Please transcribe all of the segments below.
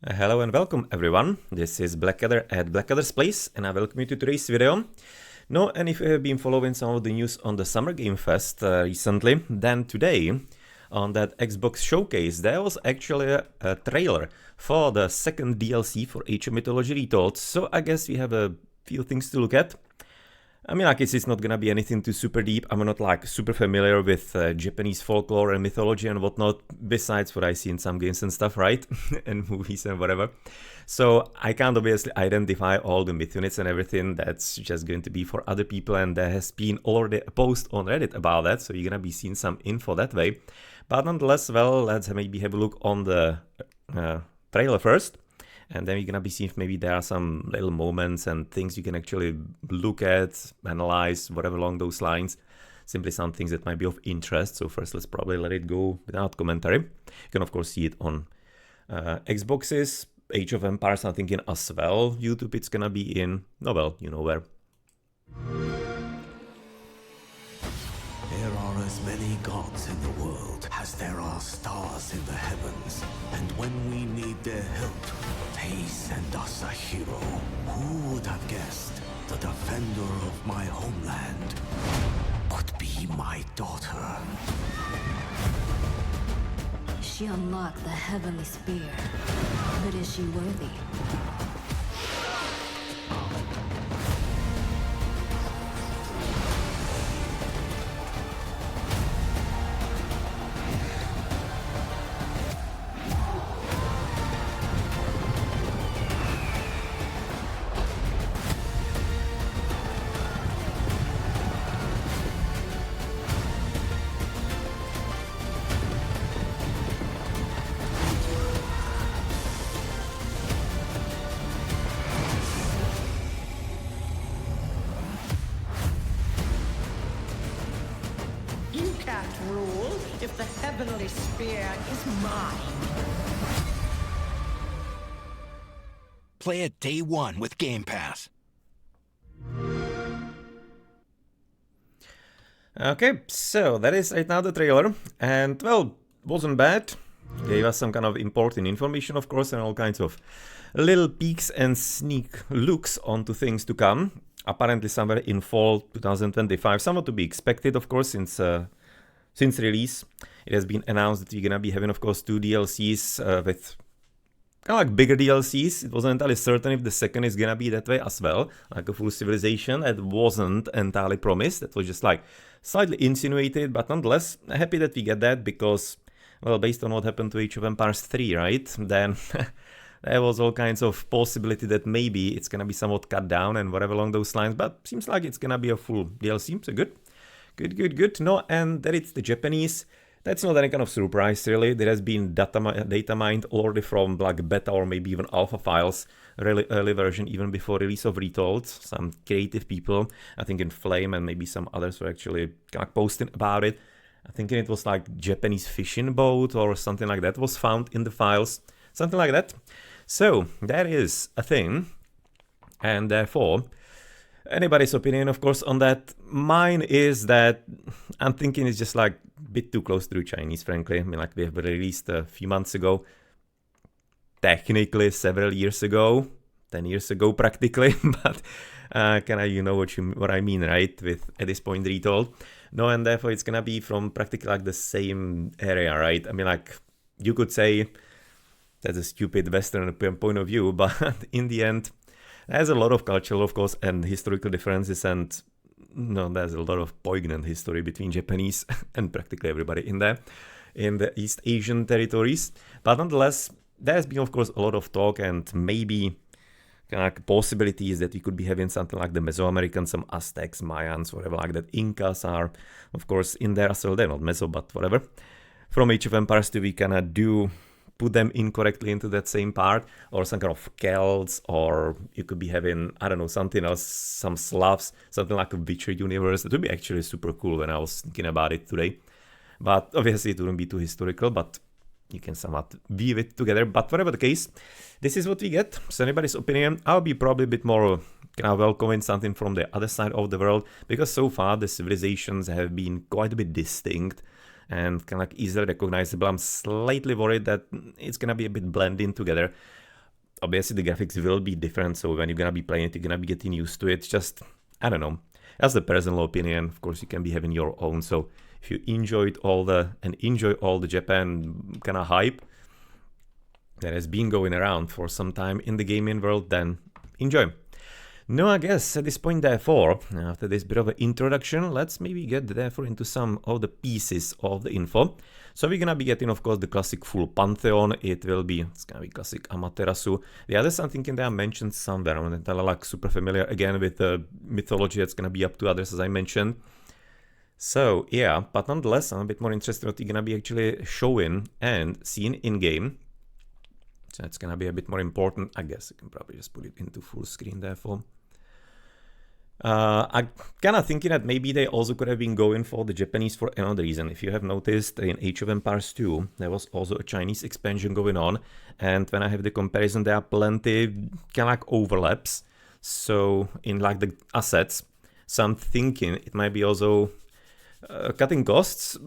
Hello and welcome everyone, this is Blackadder at Blackadder's Place and I welcome you to today's video. No, and if you have been following some of the news on the Summer Game Fest recently, then today on that Xbox showcase there was actually a trailer for the second DLC for Age of Mythology Retold, so I guess we have a few things to look at. I mean, like, it's not gonna be anything too super deep. I'm not like super familiar with Japanese folklore and mythology and whatnot, besides what I see in some games and stuff, right? And movies and whatever. So I can't obviously identify all the myth units and everything. That's just going to be for other people, and there has been already a post on Reddit about that, so you're gonna be seeing some info that way. But nonetheless, well, let's maybe have a look on the trailer first. And then we're gonna be seeing if maybe there are some little moments and things you can actually look at, analyze, whatever along those lines. Simply some things that might be of interest. So first, let's probably let it go without commentary. You can of course see it on Xboxes, Age of Empires, I'm thinking as well. YouTube, it's gonna be in, oh well, you know where. There are as many gods in the world as there are stars in the heavens. And when we need their help, they send us a hero. Who would have guessed the defender of my homeland could be my daughter? She unlocked the heavenly spear, but is she worthy? You can't rule if the heavenly spear is mine. Play it day one with Game Pass. Okay, so that is right now the trailer, and well, wasn't bad. Gave us some kind of important information, of course, and all kinds of little peeks and sneak looks onto things to come. Apparently somewhere in fall 2025, somewhat to be expected, of course, since release. It has been announced that we're gonna be having, of course, two DLCs with kind of like bigger DLCs. It wasn't entirely certain if the second is gonna be that way as well, like a full Civilization. That wasn't entirely promised. That was just like slightly insinuated, but nonetheless, happy that we get that because, well, based on what happened to Age of Empires 3, right? Then there was all kinds of possibility that maybe it's gonna be somewhat cut down and whatever along those lines, but seems like it's gonna be a full DLC, so good. Good. No, and that it's the Japanese. That's not any kind of surprise, really. There has been data mined already from like beta or maybe even alpha files, really early version, even before release of Retold. Some creative people, I think in Flame and maybe some others were actually kind of posting about it. I think it was like Japanese fishing boat or something like that was found in the files, something like that. So that is a thing, and therefore, anybody's opinion, of course, on that. Mine is that I'm thinking it's just like a bit too close to the Chinese, frankly. I mean, like, they have released a few months ago, technically several years ago, 10 years ago practically, but you know what I mean, right? With at this point Retold. No, and therefore it's gonna be from practically like the same area, right? I mean, like, you could say that's a stupid Western point of view, but in the end, there's a lot of cultural, of course, and historical differences, and no, there's a lot of poignant history between Japanese and practically everybody in there, in the East Asian territories. But nonetheless, there's been, of course, a lot of talk and maybe kind of like possibilities that we could be having something like the Mesoamerican, some Aztecs, Mayans, whatever like that. Incas are, of course, in there as well. They're not Meso, but whatever. From Age of Empires 2, we kind of do put them incorrectly into that same part, or some kind of Celts, or you could be having, I don't know, something else, some Slavs, something like a Witcher universe. It would be actually super cool when I was thinking about it today. But obviously it wouldn't be too historical, but you can somewhat weave it together. But whatever the case, this is what we get. So anybody's opinion, I'll be probably a bit more kind of welcoming something from the other side of the world, because so far the civilizations have been quite a bit distinct and kind of like easily recognizable. I'm slightly worried that it's gonna be a bit blending together. obviously the graphics will be different, so when you're gonna be playing it, you're gonna be getting used to it. Just, I don't know. That's the personal opinion. Of course, you can be having your own. So if you enjoy all the Japan kind of hype that has been going around for some time in the gaming world, then enjoy. No, I guess at this point, therefore, after this bit of an introduction, let's maybe get therefore into some of the pieces of the info. So we're gonna be getting, of course, the classic full Pantheon. It's gonna be classic Amaterasu. The others, I'm thinking they are mentioned somewhere. I'm like super familiar again with the mythology. It's gonna be up to others, as I mentioned. So yeah, but nonetheless, I'm a bit more interested in what you're gonna be actually showing and seeing in game. So it's gonna be a bit more important. I guess I can probably just put it into full screen, therefore. I'm kind of thinking that maybe they also could have been going for the Japanese for another reason. If you have noticed, in Age of Empires 2, there was also a Chinese expansion going on. And when I have the comparison, there are plenty kind of like overlaps. So in like the assets, so I'm thinking it might be also cutting costs.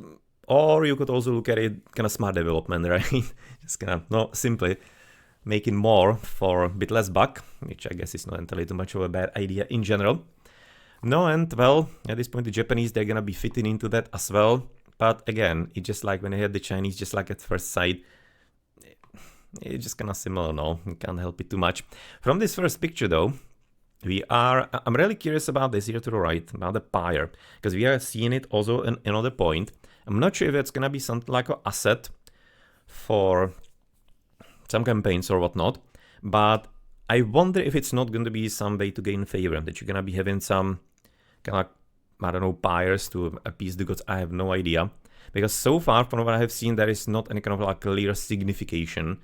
Or you could also look at it kind of smart development, right? Just kind of, no, simply making more for a bit less buck, which I guess is not entirely too much of a bad idea in general. No, and well, at this point the Japanese, they're gonna be fitting into that as well. But again, it's just like when I had the Chinese, just like at first sight, it's just kind of similar, no? You can't help it too much. From this first picture though, I'm really curious about this here to the right, about the pyre, because we are seeing it also in another point. I'm not sure if it's gonna be something like an asset for some campaigns or whatnot, but I wonder if it's not going to be some way to gain favor, that you're gonna be having some kind of, I don't know, pyres to appease the gods. I have no idea, because so far from what I have seen, there is not any kind of like clear signification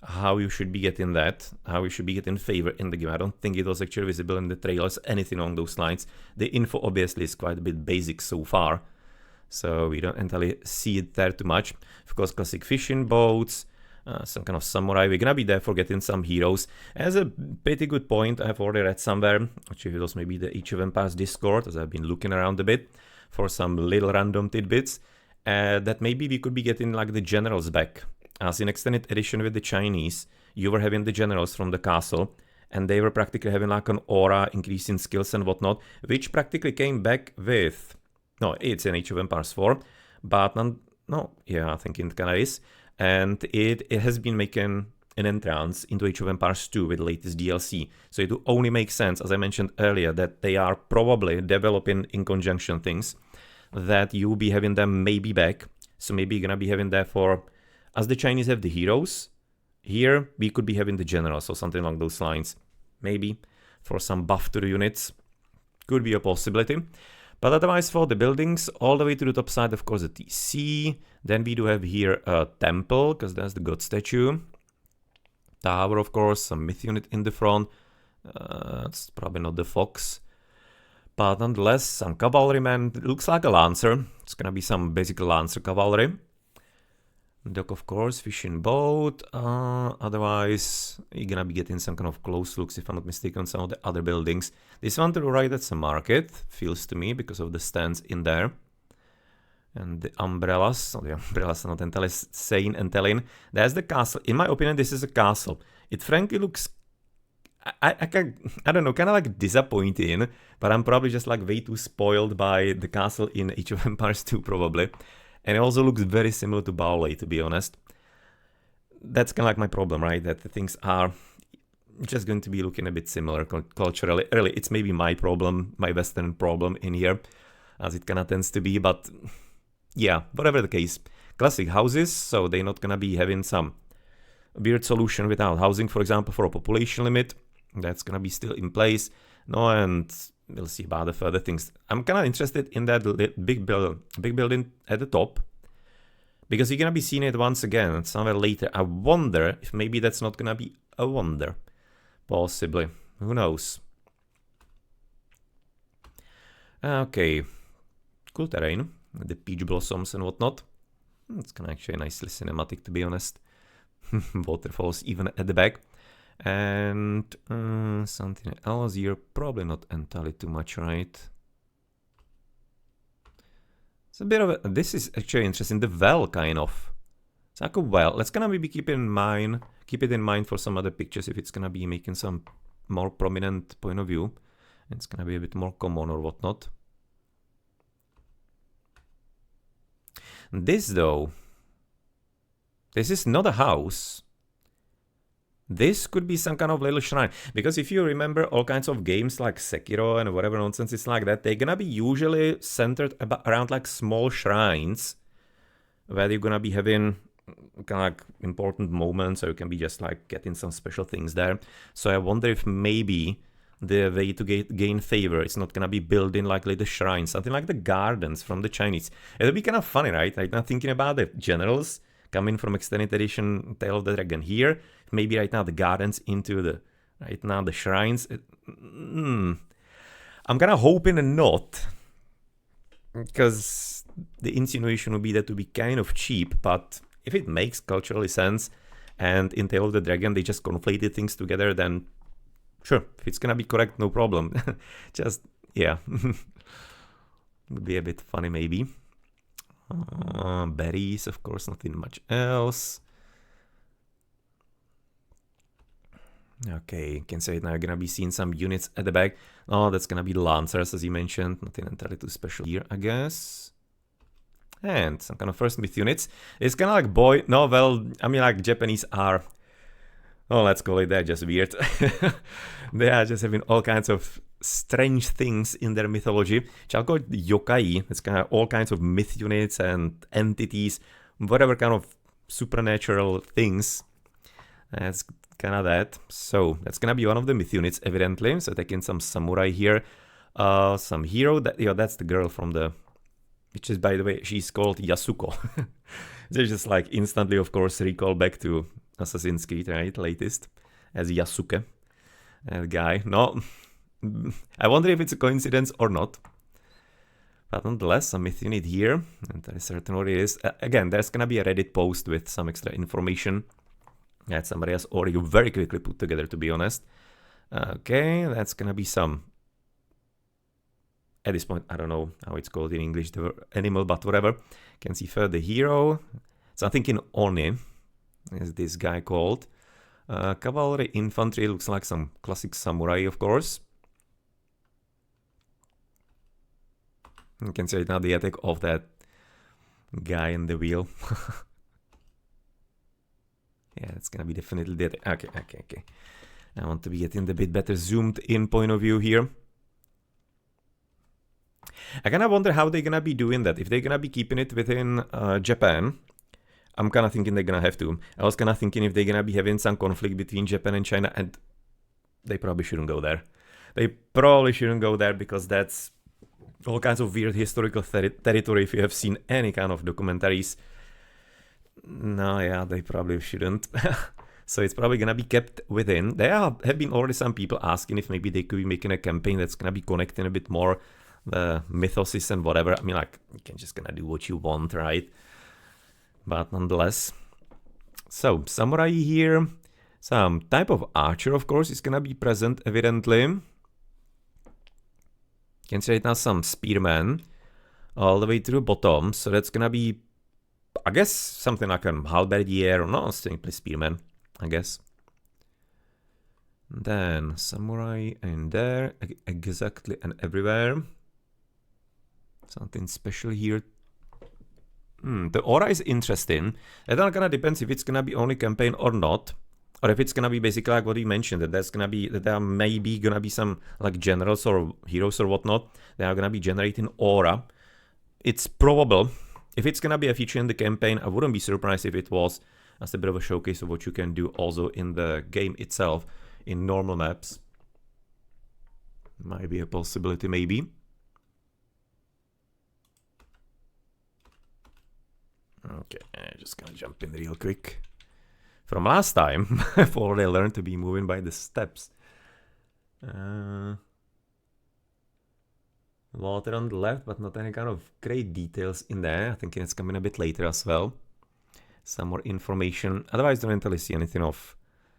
how you should be getting that, how you should be getting favor in the game. I don't think it was actually visible in the trailers, anything along those lines. The info obviously is quite a bit basic so far, so we don't entirely see it there too much. Of course, classic fishing boats, some kind of samurai. We're gonna be there for getting some heroes. As a pretty good point, I've already read somewhere, actually it was maybe the Age of Empires Discord, as I've been looking around a bit for some little random tidbits, that maybe we could be getting like the generals back. As in extended edition with the Chinese, you were having the generals from the castle, and they were practically having like an aura, increasing skills and whatnot, which practically came back with, no, it's in Age of Empires 4, but no, yeah, I think it kinda is. And it has been making an entrance into Age of Empires 2 with the latest DLC. So it will only make sense, as I mentioned earlier, that they are probably developing in conjunction things, that you'll be having them maybe back. So maybe you're gonna be having that for, as the Chinese have the heroes, here we could be having the generals or something along those lines. Maybe for some buff to the units. Could be a possibility. But otherwise, for the buildings, all the way to the top side, of course, a TC. Then we do have here a temple, because there's the god statue. Tower, of course, some myth unit in the front. It's probably not the fox. But nonetheless, some cavalrymen. It looks like a lancer. It's gonna be some basic lancer cavalry. Dock, of course, fishing boat. Otherwise, you're gonna be getting some kind of close looks, if I'm not mistaken, on some of the other buildings. This one to the right, that's a market, feels to me, because of the stands in there. And the umbrellas, so the umbrellas are not entirely saying and telling. There's the castle. In my opinion, this is a castle. It frankly looks, I don't know, kind of like disappointing, but I'm probably just like way too spoiled by the castle in Age of Empires 2, probably. And it also looks very similar to Baole, to be honest. That's kind of like my problem, right? That the things are just going to be looking a bit similar culturally. Really, it's maybe my problem, my Western problem in here, as it kind of tends to be. But yeah, whatever the case. Classic houses, so they're not going to be having some weird solution without housing, for example, for a population limit. That's going to be still in place. No, and we'll see about the further things. I'm kind of interested in that big building at the top, because you're going to be seeing it once again somewhere later. I wonder if maybe that's not going to be a wonder. Possibly. Who knows? Okay. Cool terrain. The peach blossoms and whatnot. It's kind of actually nicely cinematic, to be honest. Waterfalls even at the back. And something else here, probably not entirely too much, right? It's a bit of a, this is actually interesting, the well, kind of. It's like a well. Let's kind of maybe keep in mind, keep it in mind for some other pictures if it's gonna be making some more prominent point of view. It's gonna be a bit more common or whatnot. This though, this is not a house. This could be some kind of little shrine. Because if you remember all kinds of games like Sekiro and whatever nonsense is like that, they're gonna be usually centered around like small shrines where you're gonna be having kind of like important moments, or you can be just like getting some special things there. So I wonder if maybe the way to gain favor is not gonna be building like little shrines, something like the gardens from the Chinese. It'll be kind of funny, right? Right now thinking about the generals coming from extended edition Tale of the Dragon here, maybe right now the gardens into the right now the shrines. I'm kind of hoping not, because the insinuation would be that to be kind of cheap, but if it makes culturally sense and in Tale of the Dragon they just conflated things together, then sure, if it's gonna be correct, no problem. Just, yeah. Would be a bit funny maybe. Berries, of course, nothing much else. Okay, can say now you're gonna be seeing some units at the back. Oh, that's gonna be the Lancers, as you mentioned. Nothing entirely too special here, I guess. And some kind of first myth units. It's kind of like no, well, I mean, like Japanese are, oh, let's call it, they're just weird. They are just having all kinds of strange things in their mythology, which I'll call it yokai. It's kind of all kinds of myth units and entities, whatever kind of supernatural things. That's kind of that. So that's gonna be one of the myth units, evidently. So taking some samurai here, some hero. That's the girl from the, which is, by the way, she's called Yasuko. They just like instantly, of course, recall back to Assassin's Creed, right? Latest, as Yasuke, guy. No, I wonder if it's a coincidence or not. But nonetheless, some myth unit here, and there is certainly what it is. Again, there's gonna be a Reddit post with some extra information that somebody has already very quickly put together, to be honest. Okay, that's gonna be some. At this point, I don't know how it's called in English, the animal, but whatever. Can see further hero. So I'm thinking Oni is this guy called. Cavalry infantry looks like some classic samurai, of course. You can see now the attack of that guy in the wheel. Yeah, it's gonna be definitely the attack. Okay. I want to be getting the bit better zoomed in point of view here. I kind of wonder how they're gonna be doing that. If they're gonna be keeping it within Japan, I'm kind of thinking they're gonna have to. I was kind of thinking if they're gonna be having some conflict between Japan and China, and they probably shouldn't go there. They probably shouldn't go there because that's all kinds of weird historical territory. If you have seen any kind of documentaries, no, yeah, they probably shouldn't. So it's probably gonna be kept within. There have been already some people asking if maybe they could be making a campaign that's gonna be connecting a bit more the mythoses and whatever. I mean, like, you can just gonna do what you want, right? But nonetheless. So, samurai here. Some type of archer, of course, is gonna be present, evidently. You can see right now some spearmen all the way to the bottom. So that's gonna be, I guess, something like a halberdier, or not simply spearman, I guess. Then samurai in there, exactly, and everywhere. Something special here. The aura is interesting. It all kind of depends if it's gonna be only campaign or not, or if it's gonna be basically like what you mentioned, that there's gonna be, that there maybe gonna be some like generals or heroes or whatnot. They are gonna be generating aura. It's probable. If it's gonna be a feature in the campaign, I wouldn't be surprised if it was as a bit of a showcase of what you can do also in the game itself in normal maps. Might be a possibility, maybe. Okay, just gonna jump in real quick. From last time, I've already learned to be moving by the steps. Water on the left, but not any kind of great details in there. I think it's coming a bit later as well. Some more information. Otherwise, don't really see anything of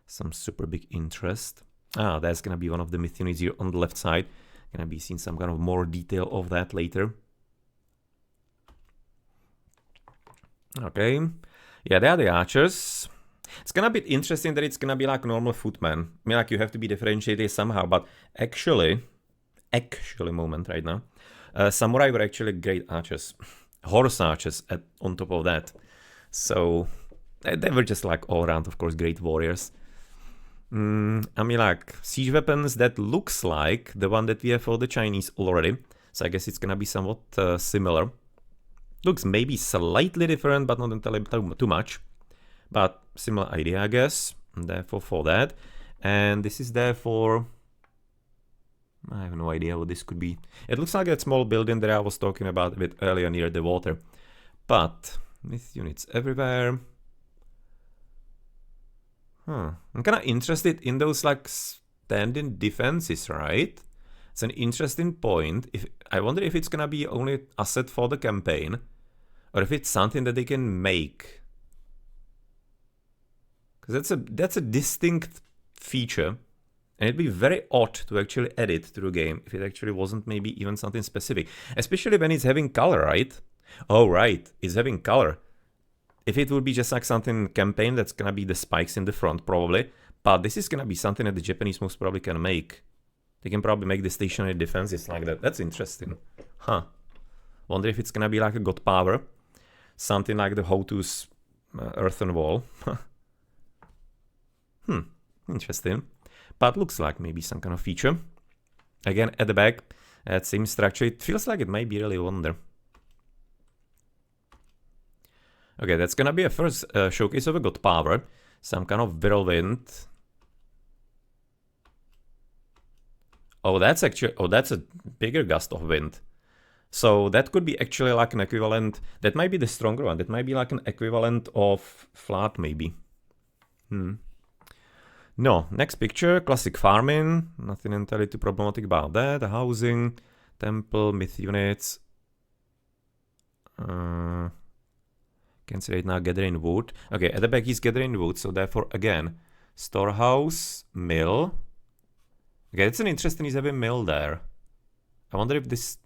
some super big interest. That's gonna be one of the myth units here on the left side. Gonna be seeing some kind of more detail of that later. Okay, yeah, they are the archers. It's gonna be interesting that it's gonna be like normal footman. I mean, like you have to be differentiated somehow, but actually moment right now. Samurai were actually great archers. Horse archers on top of that. So they were just like all around, of course, great warriors. I mean, like siege weapons, that looks like the one that we have for the Chinese already. So I guess it's gonna be somewhat similar. Looks maybe slightly different, but not entirely too much. But similar idea, I guess. And therefore for that. And this is there for... I have no idea what this could be. It looks like that small building that I was talking about a bit earlier near the water. But myth units everywhere. I'm kind of interested in those like standing defenses, right? It's an interesting point. I wonder if it's gonna be only asset for the campaign, or if it's something that they can make. Because that's a distinct feature. And it'd be very odd to actually add it to the game if it actually wasn't maybe even something specific. Especially when it's having color, right? Oh, right, it's having color. If it would be just like something campaign, that's gonna be the spikes in the front, probably. But this is gonna be something that the Japanese most probably can make. They can probably make the stationary defenses like that. That's interesting. Huh. Wonder if it's gonna be like a god power. Something like the Hotu's earthen wall. Interesting. But looks like maybe some kind of feature. Again, at the back, that same structure. It feels like it might be really wonder. Okay, that's gonna be a first showcase of a god power. Some kind of whirlwind. Oh, that's a bigger gust of wind. So that could be actually like an equivalent. That might be the stronger one. That might be like an equivalent of flat, maybe. No, next picture, classic farming. Nothing entirely too problematic about that. The housing, temple, myth units. Can see right now gathering wood. Okay, at the back he's gathering wood, so therefore again, storehouse, mill. Okay, it's an interesting, he's having mill there. I wonder if this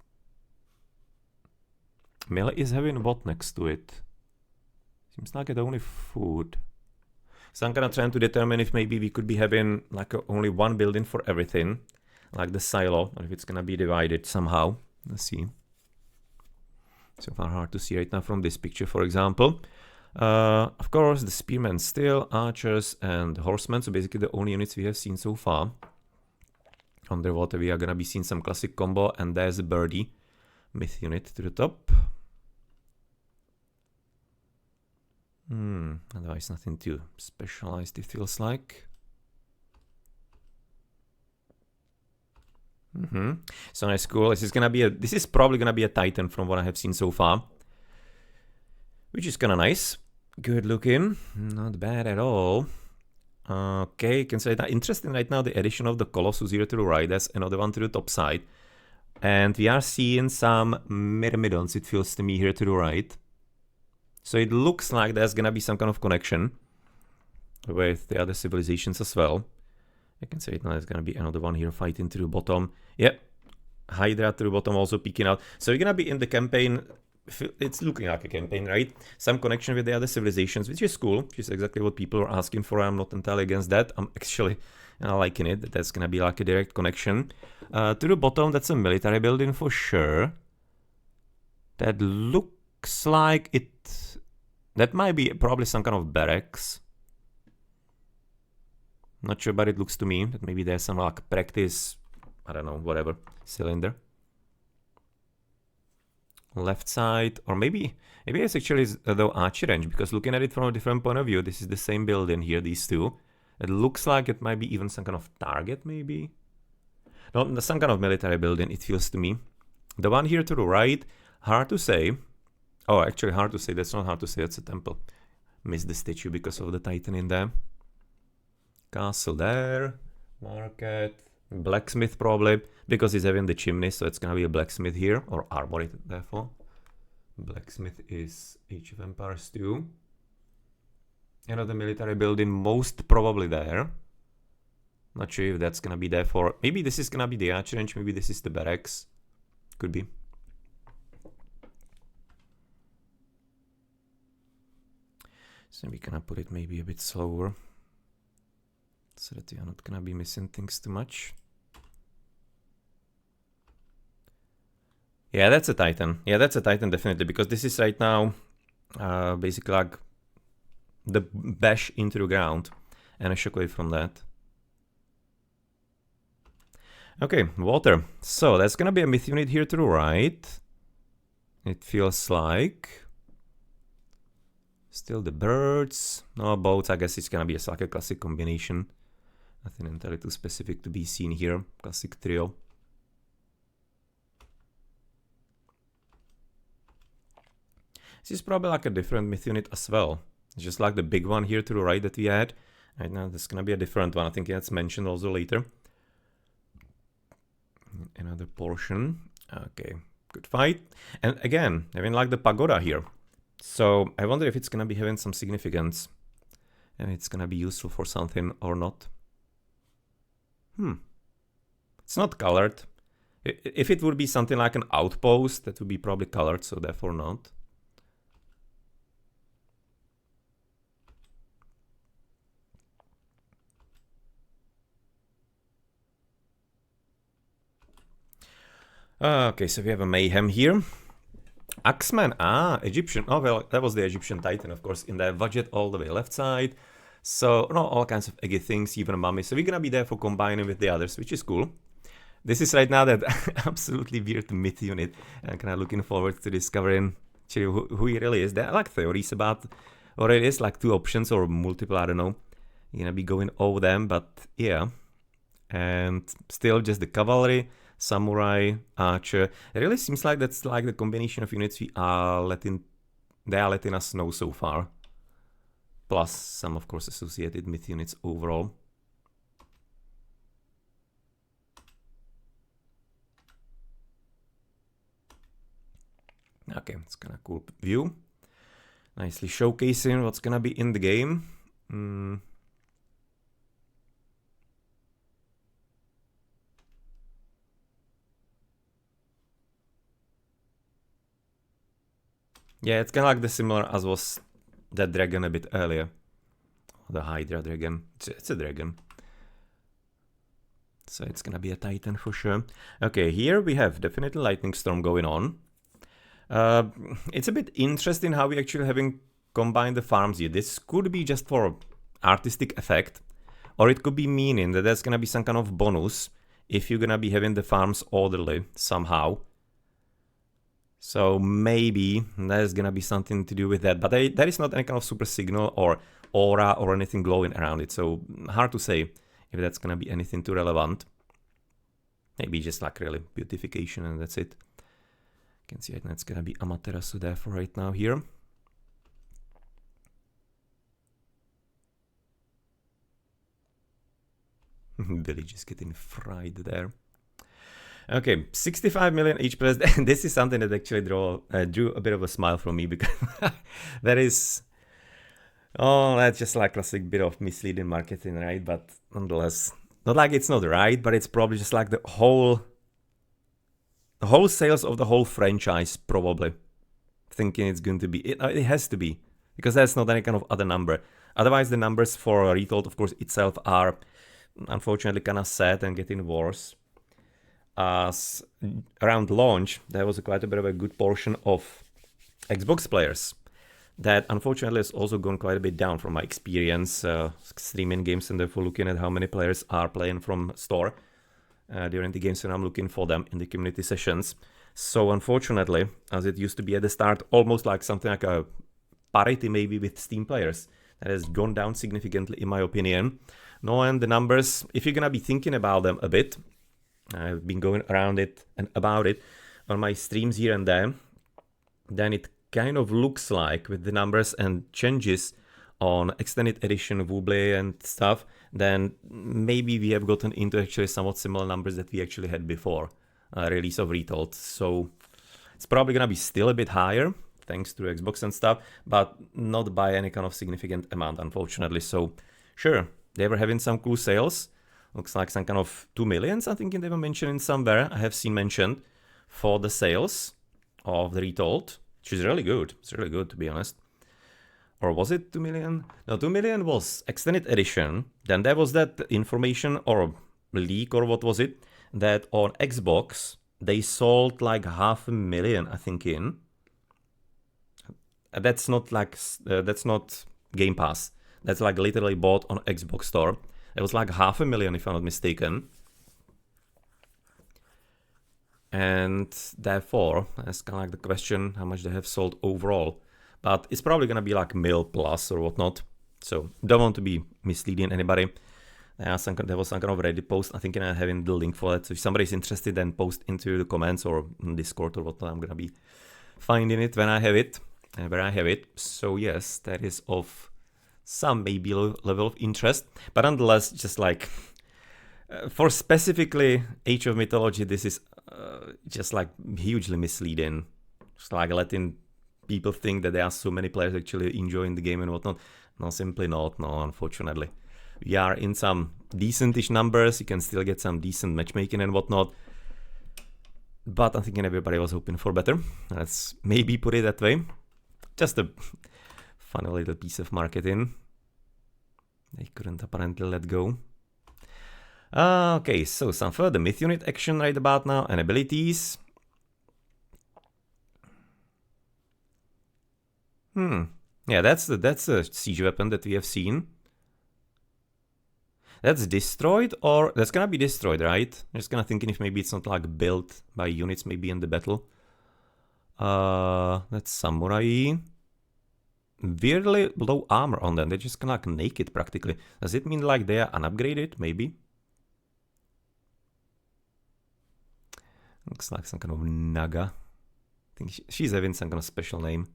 mill is having what next to it? Seems like it's only food. So I'm kind of trying to determine if maybe we could be having like only one building for everything, like the silo, or if it's gonna be divided somehow. Let's see. So far hard to see right now from this picture, for example. Of course, the spearmen still, archers and horsemen, so basically the only units we have seen so far. Underwater we are gonna be seeing some classic combo, and there's a birdie myth unit to the top. Otherwise nothing too specialized, it feels like. So nice, cool. This is probably gonna be a Titan from what I have seen so far, which is kind of nice. Good looking, not bad at all. Okay, you can say that interesting right now. The addition of the Colossus here to the right. There's another one to the top side, and we are seeing some myrmidons. It feels to me here to the right. So it looks like there's gonna be some kind of connection with the other civilizations as well. I can say it now, there's gonna be another one here fighting to the bottom. Yep, Hydra to the bottom also peeking out. So you're gonna be in the campaign, it's looking like a campaign, right? Some connection with the other civilizations, which is cool, which is exactly what people are asking for. I'm not entirely against that. I'm actually liking it, that that's gonna be like a direct connection. To the bottom, that's a military building for sure. That looks like it... That might be probably some kind of barracks. Not sure, but it looks to me that maybe there's some like practice, I don't know, whatever, cylinder. Left side, or maybe it's actually the archer range, because looking at it from a different point of view, this is the same building here, these two. It looks like it might be even some kind of target, maybe. No, some kind of military building, it feels to me. The one here to the right, hard to say. Oh, actually hard to say, that's not hard to say, that's a temple. Missed the statue because of the Titan in there. Castle there, market, blacksmith probably, because he's having the chimney, so it's gonna be a blacksmith here, or armory therefore. Blacksmith is Age of Empires 2. Another military building, most probably there. Not sure if that's gonna be there for... Maybe this is gonna be the archer range, maybe this is the barracks. Could be. So we gonna put it maybe a bit slower, so that we are not gonna be missing things too much. Yeah, that's a Titan. Yeah, that's a Titan definitely, because this is right now basically like the bash into the ground and a shockwave from that. Okay, water. So that's gonna be a myth unit here to the right. It feels like. Still the birds. No, boats. I guess it's gonna be like a classic combination. Nothing entirely too specific to be seen here. Classic trio. This is probably like a different myth unit as well. It's just like the big one here to the right that we had. Right now, this is gonna be a different one. I think that's mentioned also later. Another portion. Okay, good fight. And again, having like the pagoda here. So I wonder if it's gonna be having some significance. And it's gonna be useful for something or not. It's not colored. If it would be something like an outpost, that would be probably colored, so therefore not. Okay, so we have a mayhem here. Axeman, Egyptian. Oh, well, that was the Egyptian Titan, of course, in the budget all the way left side. So, no, all kinds of eggy things, even a mummy. So we're gonna be there for combining with the others, which is cool. This is right now that absolutely weird myth unit. I'm kind of looking forward to discovering who he really is. There are like theories about what it is, like 2 options or multiple, I don't know. You're gonna be going over them, but yeah. And still just the cavalry, samurai, archer. It really seems like that's like the combination of units they are letting us know so far. Plus some, of course, associated myth units overall. Okay, it's kind of cool view. Nicely showcasing what's gonna be in the game. Yeah, it's kind of like the similar as was that dragon a bit earlier. The Hydra dragon. It's a dragon. So it's gonna be a Titan for sure. Okay, here we have definitely Lightning Storm going on. It's a bit interesting how we actually having combined the farms here. This could be just for artistic effect, or it could be meaning that there's gonna be some kind of bonus if you're gonna be having the farms orderly somehow. So maybe there's gonna be something to do with that, but there is not any kind of super signal or aura or anything glowing around it, so hard to say if that's gonna be anything too relevant. Maybe just like really beautification and that's it. You can see right now it's gonna be Amaterasu there for right now here. Village is getting fried there. Okay, 65 million each plus. This is something that actually drew a bit of a smile from me, because that is... Oh, that's just like a classic bit of misleading marketing, right? But nonetheless, not like it's not right, but it's probably just like the whole sales of the whole franchise, probably. Thinking it's going to be... It has to be, because that's not any kind of other number. Otherwise, the numbers for Retold, of course, itself are unfortunately kind of sad and getting worse. As around launch, there was quite a bit of a good portion of Xbox players that unfortunately has also gone quite a bit down from my experience streaming games, and therefore looking at how many players are playing from store during the games when I'm looking for them in the community sessions. So unfortunately, as it used to be at the start, almost like something like a parity maybe with Steam players, that has gone down significantly in my opinion. No, and the numbers, if you're gonna be thinking about them a bit, I've been going around it and about it on my streams here and there, then it kind of looks like with the numbers and changes on extended edition of Woobley and stuff, then maybe we have gotten into actually somewhat similar numbers that we actually had before release of Retold. So it's probably gonna be still a bit higher thanks to Xbox and stuff, but not by any kind of significant amount, unfortunately. So sure, they were having some cool sales. Looks like some kind of 2 million, I think they were mentioning somewhere. I have seen mentioned for the sales of the Retold, which is really good. It's really good, to be honest. Or was it 2 million? No, 2 million was extended edition. Then there was that information or leak or what was it? That on Xbox, they sold like 500,000, I think, in. That's not like, that's not Game Pass. That's like literally bought on Xbox Store. It was like 500,000 if I'm not mistaken. And therefore, that's kind of like the question, how much they have sold overall. But it's probably going to be like mil plus or whatnot. So don't want to be misleading anybody. There was some kind of Reddit post. I think I'm having the link for that. So if somebody's interested, then post into the comments or in Discord or whatnot. I'm going to be finding it when I have it. Where I have it. So yes, that is of some maybe level of interest. But nonetheless, just like for specifically Age of Mythology, this is just like hugely misleading. Just like letting people think that there are so many players actually enjoying the game and whatnot. No, simply not. No, unfortunately. We are in some decentish numbers. You can still get some decent matchmaking and whatnot. But I'm thinking everybody was hoping for better. Let's maybe put it that way. Just a funny little piece of marketing. They couldn't apparently let go. Okay, so some further myth unit action right about now and abilities. Yeah, that's a siege weapon that we have seen. That's destroyed, or that's gonna be destroyed, right? I'm just kinda thinking if maybe it's not like built by units maybe in the battle. That's samurai. Weirdly low armor on them. They're just kinda like naked practically. Does it mean like they are unupgraded? Maybe. Looks like some kind of Naga. I think she's having some kind of special name.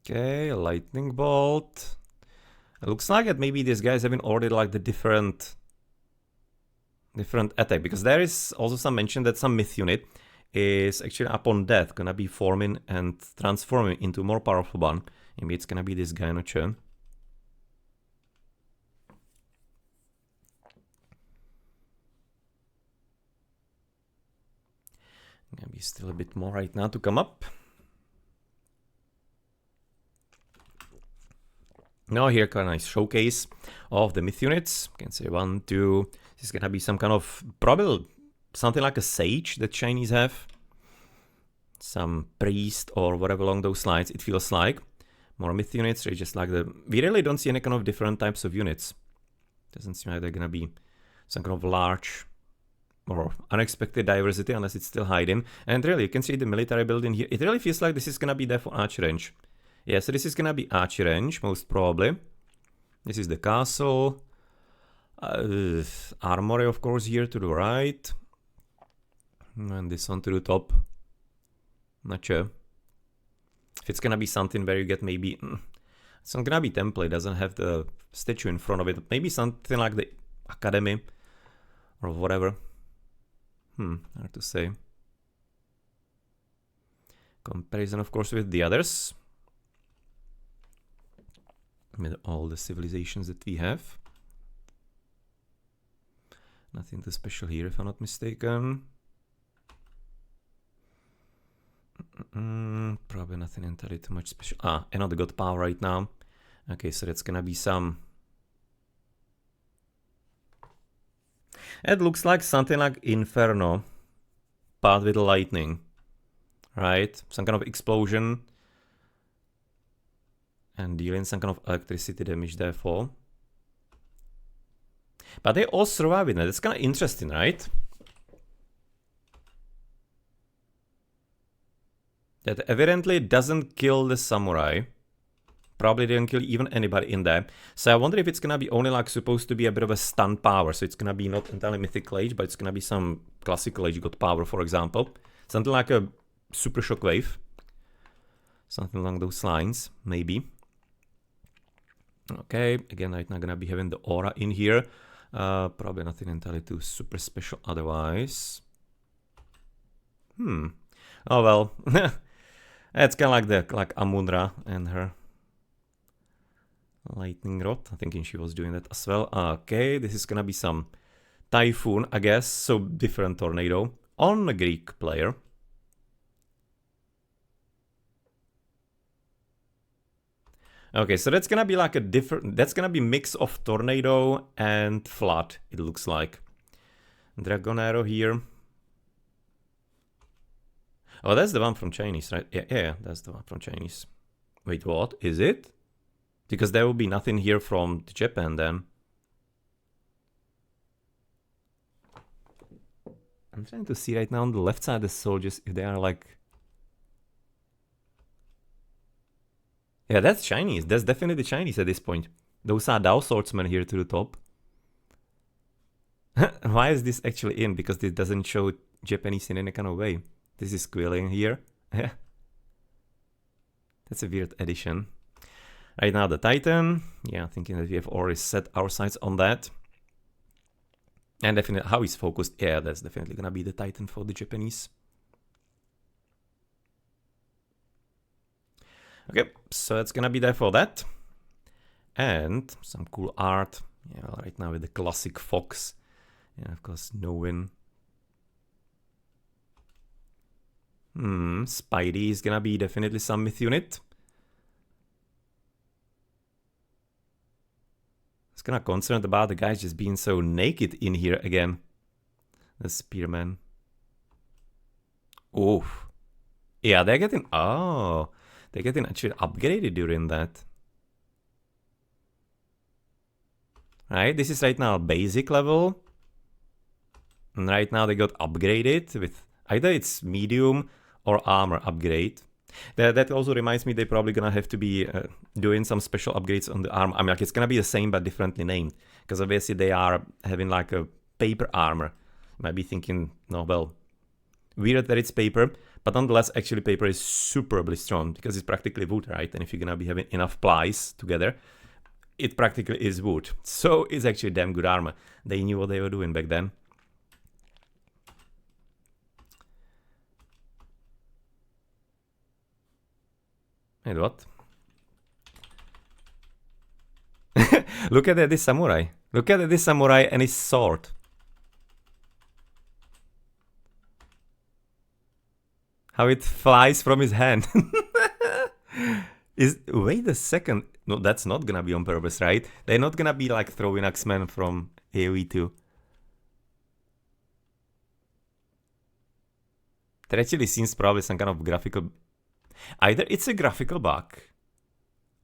Okay, lightning bolt. It looks like that maybe these guys have been ordered like the different attack, because there is also some mention that some myth unit is actually upon death gonna be forming and transforming into a more powerful one. Maybe it's gonna be this guy, not sure. Maybe still a bit more right now to come up. Now here kind of nice showcase of the myth units. You can say 1, 2. This is gonna be some kind of probably something like a sage that Chinese have. Some priest or whatever along those lines. It feels like more myth units. They're just like we really don't see any kind of different types of units. Doesn't seem like they're gonna be some kind of large or unexpected diversity unless it's still hiding. And really, you can see the military building here. It really feels like this is gonna be there for archer range. Yeah, so this is gonna be archer range, most probably. This is the castle. Armory, of course, here to the right. And this one to the top. Not sure. If it's gonna be something where you get maybe... It's not gonna be temple, it doesn't have the statue in front of it. Maybe something like the academy. Or whatever. Hard to say. Comparison, of course, with the others. With all the civilizations that we have. Nothing too special here, if I'm not mistaken. Probably nothing entirely too much special. Another god power right now. Okay, so that's gonna be some... It looks like something like Inferno, but with lightning. Right? Some kind of explosion. And dealing some kind of electricity damage therefore. But they all survive it. That's kind of interesting, right? That evidently doesn't kill the samurai. Probably didn't kill even anybody in there. So I wonder if it's gonna be only like supposed to be a bit of a stun power. So it's gonna be not entirely mythical age, but it's gonna be some classical age god power, for example. Something like a super shockwave. Something along those lines, maybe. Okay, again, right now gonna be having the aura in here. Probably nothing entirely too super special otherwise. Oh well. It's kind of like Amunra and her Lightning rod. I'm thinking she was doing that as well. Okay, this is gonna be some typhoon, I guess. So different tornado on a Greek player. Okay, so that's gonna be like a different. That's gonna be mix of tornado and flood. It looks like dragon arrow here. Oh, that's the one from Chinese, right? Yeah, that's the one from Chinese. Wait, what? Is it? Because there will be nothing here from Japan then. I'm trying to see right now on the left side the soldiers, if they are like... Yeah, that's Chinese. That's definitely Chinese at this point. Those are Dao swordsmen here to the top. Why is this actually in? Because this doesn't show Japanese in any kind of way. This is squealing here. Yeah. That's a weird addition. Right now the Titan. Yeah, thinking that we have already set our sights on that. And definitely how he's focused. Yeah, that's definitely gonna be the Titan for the Japanese. Okay, so it's gonna be there for that. And some cool art. Yeah, right now with the classic fox. Yeah, of course, no win. Spidey is gonna be definitely some myth unit. I was kinda concerned about the guys just being so naked in here again. The spearman. Oh. Yeah, they're getting... Oh. They're getting actually upgraded during that. Right, this is right now basic level. And right now they got upgraded with... Either it's medium or armor upgrade. That also reminds me they're probably gonna have to be doing some special upgrades on the armor. I mean, like, it's gonna be the same but differently named. Because obviously they are having like a paper armor. You might be thinking, no, well, weird that it's paper. But nonetheless, actually paper is superbly strong. Because it's practically wood, right? And if you're gonna be having enough plies together, it practically is wood. So it's actually damn good armor. They knew what they were doing back then. And what? Look at this samurai. Look at this samurai and his sword. How it flies from his hand. Wait a second. No, that's not gonna be on purpose, right? They're not gonna be like throwing X-Men from AoE 2. That actually seems probably some kind of graphical... Either it's a graphical bug,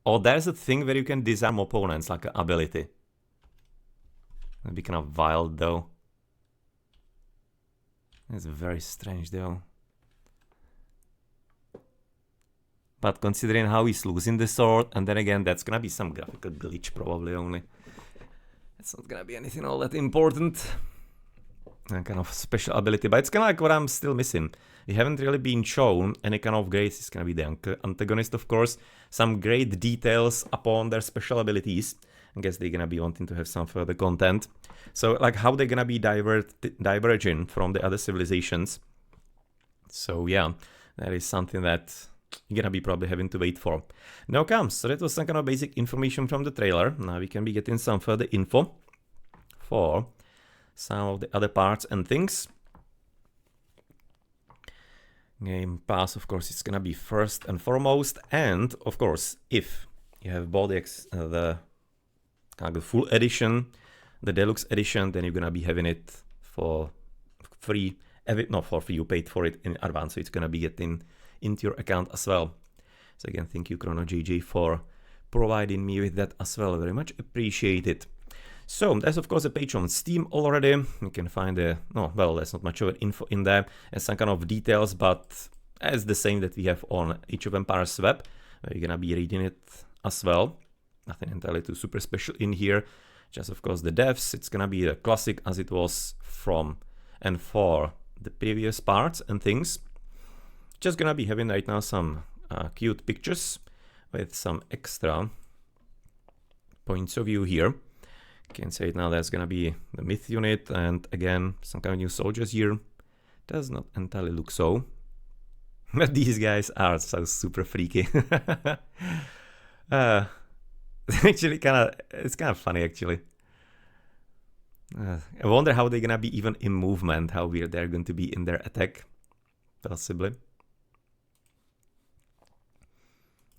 or there's a thing where you can disarm opponents, like an ability. That'd be kind of wild, though. It's very strange, though. But considering how he's losing the sword, and then again, that's gonna be some graphical glitch, probably only. It's not gonna be anything all that important. And kind of special ability, but it's kind of like what I'm still missing. We haven't really been shown any kind of great... It's gonna be the antagonist, of course. Some great details upon their special abilities. I guess they're gonna be wanting to have some further content. So, like, how they're gonna be diverging from the other civilizations. So, yeah, that is something that you're gonna be probably having to wait for. Now comes, so that was some kind of basic information from the trailer. Now we can be getting some further info for some of the other parts and things. Game Pass, of course, it's gonna be first and foremost. And, of course, if you have bought the full edition, the deluxe edition, then you're gonna be having it for free. Not for free, you paid for it in advance, so it's gonna be getting into your account as well. So again, thank you ChronoGG for providing me with that as well. Very much appreciate it. So there's of course a page on Steam already. You can find there's not much of info in there and some kind of details, but as the same that we have on Age of Empires web. You're gonna be reading it as well. Nothing entirely too super special in here. Just of course the devs. It's gonna be a classic as it was from and for the previous parts and things. Just gonna be having right now some cute pictures with some extra points of view here. Can say it now, there's gonna be the myth unit and again some kind of new soldiers here. Does not entirely look so. But these guys are so super freaky. Actually, it's kind of funny actually. I wonder how they're gonna be even in movement, how weird they're going to be in their attack, possibly.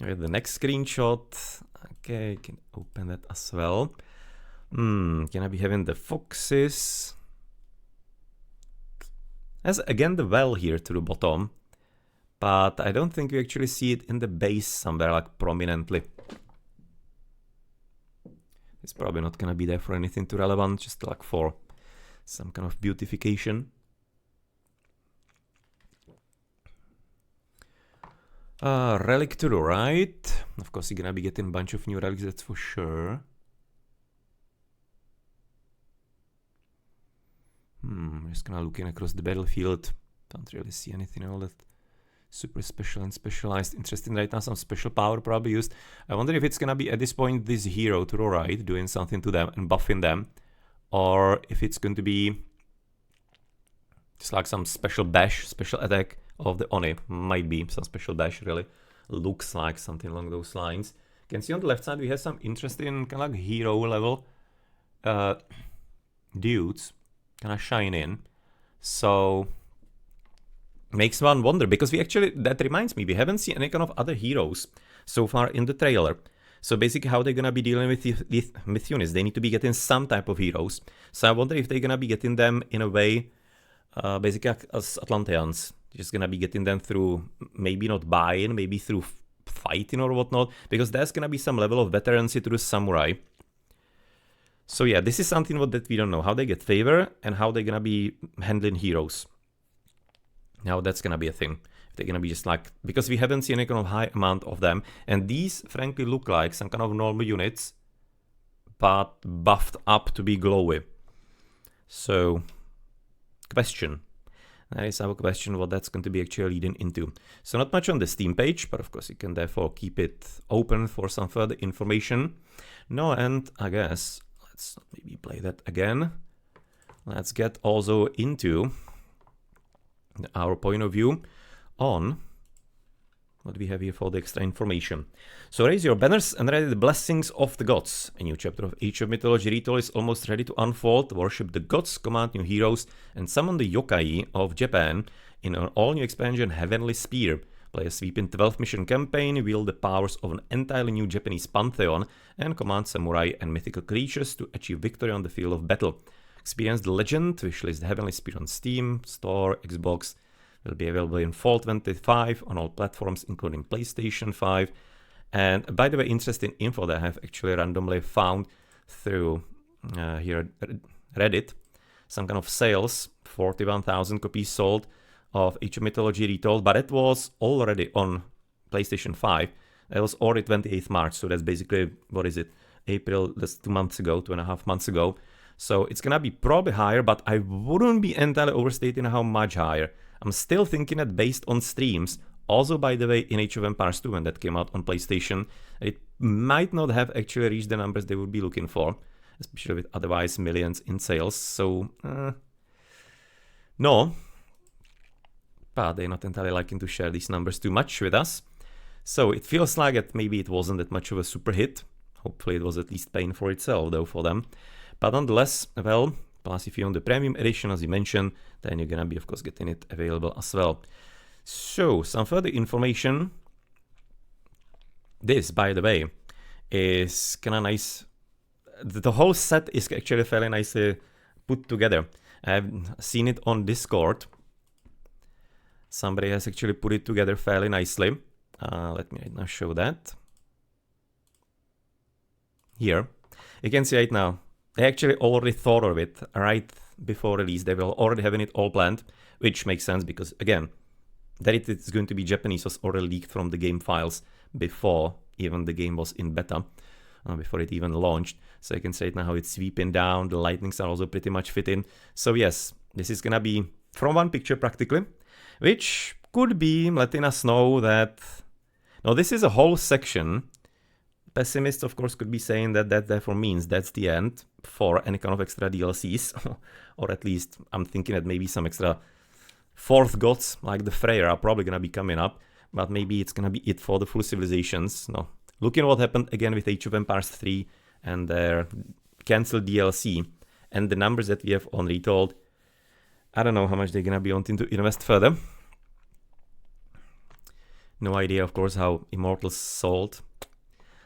Okay, the next screenshot. Okay, can open that as well. Can I be having the foxes? There's again the well here to the bottom, but I don't think we actually see it in the base somewhere like prominently. It's probably not gonna be there for anything too relevant, just like for some kind of beautification. Relic to the right. Of course, you're gonna be getting a bunch of new relics, that's for sure. Just kind of looking across the battlefield. Don't really see anything all that super special and specialized. Interesting right now, some special power probably used. I wonder if it's gonna be at this point this hero to the right doing something to them and buffing them, or if it's going to be just like some special bash, special attack of the Oni. Might be some special bash, really. Looks like something along those lines. You can see on the left side we have some interesting kind of like hero level dudes kind of shine in. So makes one wonder, because we actually, that reminds me, we haven't seen any kind of other heroes so far in the trailer. So basically how they're gonna be dealing with with units, they need to be getting some type of heroes. So I wonder if they're gonna be getting them in a way, basically as Atlanteans. Just gonna be getting them through, maybe not buy-in, maybe through fighting or whatnot, because there's gonna be some level of veterancy to the samurai. So yeah, this is something that we don't know, how they get favor and how they're gonna be handling heroes. Now that's gonna be a thing. They're gonna be just like, because we haven't seen any kind of high amount of them, and these frankly look like some kind of normal units, but buffed up to be glowy. So, question. That is our question, what that's going to be actually leading into. So not much on the Steam page, but of course you can therefore keep it open for some further information. No, and I guess, let's maybe play that again. Let's get also into our point of view on what we have here for the extra information. So raise your banners and ready the blessings of the gods. A new chapter of Age of Mythology Retold is almost ready to unfold. Worship the gods, command new heroes, and summon the yokai of Japan in an all-new expansion, Heavenly Spear. Play a sweeping 12-mission campaign, wield the powers of an entirely new Japanese pantheon, and command samurai and mythical creatures to achieve victory on the field of battle. Experience the legend, wishlist the Heavenly Spear on Steam, Store, Xbox. Will be available in fall 25 on all platforms, including PlayStation 5. And by the way, interesting info that I have actually randomly found through here Reddit. Some kind of sales, 41,000 copies sold of Age of Mythology Retold, but it was already on PlayStation 5. It was already 28th March, so that's basically, what is it, April, that's 2 months ago, 2.5 months ago. So it's gonna be probably higher, but I wouldn't be entirely overstating how much higher. I'm still thinking that based on streams, also by the way in Age of Empires 2 when that came out on PlayStation, it might not have actually reached the numbers they would be looking for, especially with otherwise millions in sales, so no. But they're not entirely liking to share these numbers too much with us. So it feels like that maybe it wasn't that much of a super hit. Hopefully it was at least paying for itself though for them. But nonetheless, well, plus if you own the premium edition, as you mentioned, then you're gonna be, of course, getting it available as well. So, some further information. This, by the way, is kind of nice. The whole set is actually fairly nicely put together. I've seen it on Discord. Somebody has actually put it together fairly nicely. Let me right now show that. Here. You can see right now, they actually already thought of it right before release. They were already having it all planned, which makes sense because, again, that it is going to be Japanese was already leaked from the game files before even the game was in beta, before it even launched. So you can see right now how it's sweeping down. The lightnings are also pretty much fitting. So yes, this is gonna be from one picture practically, which could be letting us know that, now this is a whole section. Pessimists, of course, could be saying that that therefore means that's the end for any kind of extra DLCs, or at least I'm thinking that maybe some extra fourth gods like the Freyr are probably gonna be coming up, but maybe it's gonna be it for the full civilizations. No, Looking at what happened again with Age of Empires 3 and their cancelled DLC and the numbers that we have on Retold, I don't know how much they're gonna be wanting to invest further. No idea, of course, how Immortals sold.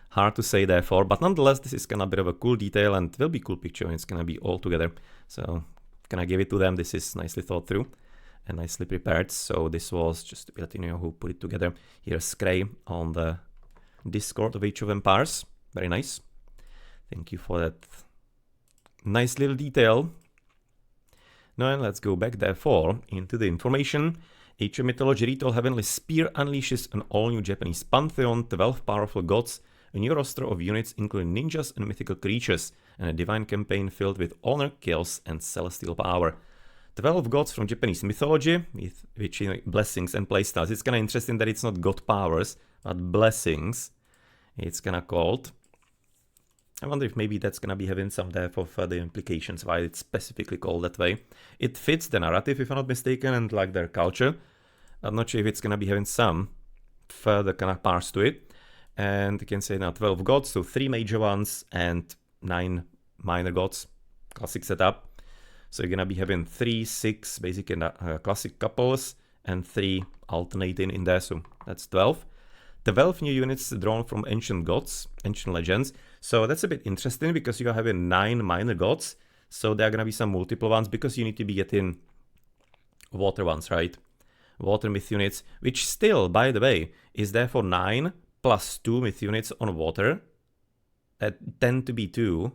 Hard to say, therefore, but nonetheless, this is kind of a bit of a cool detail and will be cool picture when it's gonna be all together. So, gonna give it to them. This is nicely thought through and nicely prepared. So this was just to let you know who put it together. Here's Scray on the Discord of Age of Empires. Very nice. Thank you for that nice little detail. Now let's go back, therefore, into the information. Age of Mythology Retold Heavenly Spear unleashes an all-new Japanese pantheon, 12 powerful gods, a new roster of units including ninjas and mythical creatures, and a divine campaign filled with honor, chaos, and celestial power. 12 gods from Japanese mythology, with which blessings and playstyles. It's kind of interesting that it's not god powers, but blessings. It's kind of called. I wonder if maybe that's going to be having some therefore further implications why it's specifically called that way. It fits the narrative, if I'm not mistaken, and like their culture. I'm not sure if it's going to be having some further kind of parts to it. And you can say now 12 gods, so 3 major ones and 9 minor gods. Classic setup. So you're going to be having 3, 6 basically classic couples and 3 alternating in there, so that's 12. 12 new units drawn from ancient gods, ancient legends. So that's a bit interesting because you're having 9 minor gods. So there are going to be some multiple ones because you need to be getting water ones, right? Water myth units, which still, by the way, is therefore 9 plus 2 myth units on water. That tend to be 2,